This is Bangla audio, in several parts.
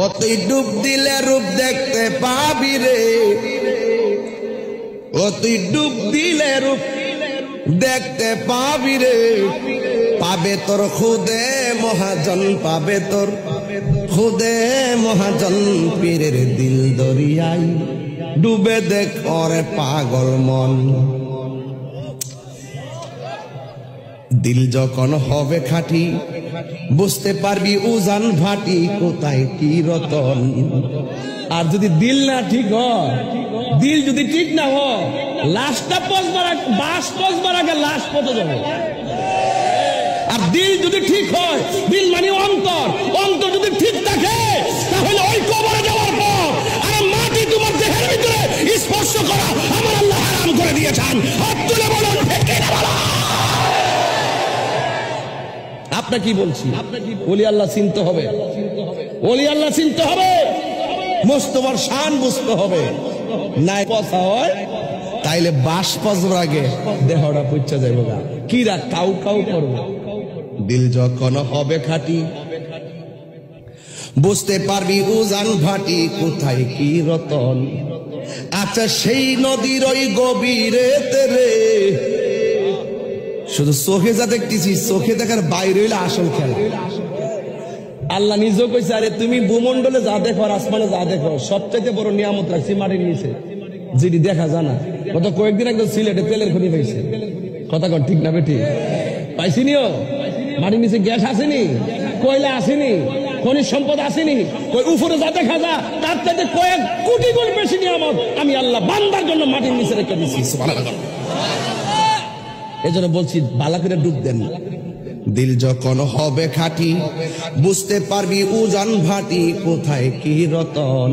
ও তুই ডুব দিলে রূপ দেখতে পাবি রে, ও তুই ডুব দিলে রূপ দেখতে পাবি রে, পাবে তোর খুদে মহাজন, পাবে তোর খুদে মহাজন, পীরের দিল দরিয়াই ডুবে দেখ ওরে পাগল মন। দিল যখন হবে খাঁটি বুঝতে পারবি উজান ভাটি, কোথায় কি রতন। আর যদি দিল না ঠিক হয়, দিল যদি ঠিক না হয়, লাশটা বাস পচবার আগে লাশ পচে যাবে। আর দিল যদি ঠিক হয়, দিল মানে অন্তর, অন্তর যদি ঠিক থাকে তাহলে ওই কবরে যাওয়ার পর আর মাটি তোমার দেহের ভিতরে স্পর্শ করা আমার আল্লাহ হারাম করে দিয়েছেন। হাত তুলে বলুন ঠিক কিনা বলো। আপনাকে কি বলছি, ওলি আল্লাহ চিনতে হবে, ওলি আল্লাহ চিনতে হবে, মোস্তফার শান বুঝতে হবে। নাই কথা হয় তাইলে বাস পচবার আগে দেহটা পুচ্ছা যাইব গা, কিরা কাউ কাউ করবে। দিল যখন হবে খাঁটি বুঝতে পারবি উজান ভাটি, কোথায় কি রতন। আচ্ছা সেই নদীর ওই গভীরে রে, শুধু চোখে যা দেখতেছি, চোখে দেখার বাইরে হইলে আসল খেলা। আল্লাহ নিজেও কইছে, আরে তুমি ভূমন্ডলে যা দেখো আর আসমানে যা দেখো, সবচাইতে বড় নিয়ামত রাখছি মাটির নিচে, যেটি দেখা জানা। গত কয়েকদিন একদম সিলেটে তেলের খনি পাইছে, কথা কন ঠিক না বেটি? পাইছিনিও, মাটির নিচে গ্যাস আসেনি, কয়লা আসেনি, খনিজ সম্পদ আসেনি, ওই উপরে যা দেখা যা তার চাইতে কয়েক কোটি গুণ বেশি নিয়ামত আমি আল্লাহ বান্দার জন্য মাটির নিচে রেখে দিচ্ছি। সুবহানাল্লাহ। এজন্য বলছি বালা করে ডুব দেন। দিল যখন হবে খাঁটি বুঝতে পারবি উজান ভাটি, কোথায় কি রতন।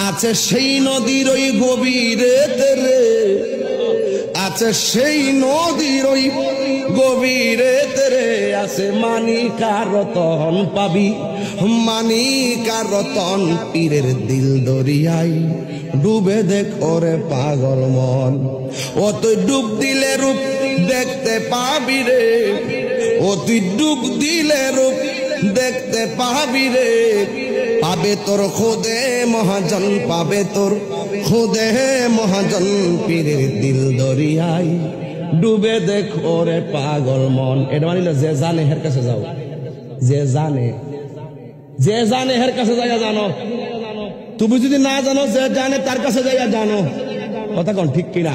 আছে সেই নদীর ওই গভীরে রে, আছে সেই নদীর ওই গভীরে রে, আছে মানিকার রতন পাবি, মানিকার রতন, পীরের দিল দরিয়াই ডুবে দেখ ওরে পাগল মন। ও তুই ডুব দিলে রূপ দেখতে পাবি রে, ও তুই ডুব দিলে রূপ দেখতে পাবি রে, পাবে তোর খুদে মহাজন, পাবে তোর খুদে মহাজন, পীরের দিল দরিয়াই ডুবে দেখ ওরে পাগল মন। এটা মানিল যে জানে হের কাছে যাও, যে জানে, যে জানে হের কাছে যাইয়া জানো। তুমি যদি না জানো, যে জানে তার কাছে যাইয়া জানো। কথা কোন ঠিক কিনা?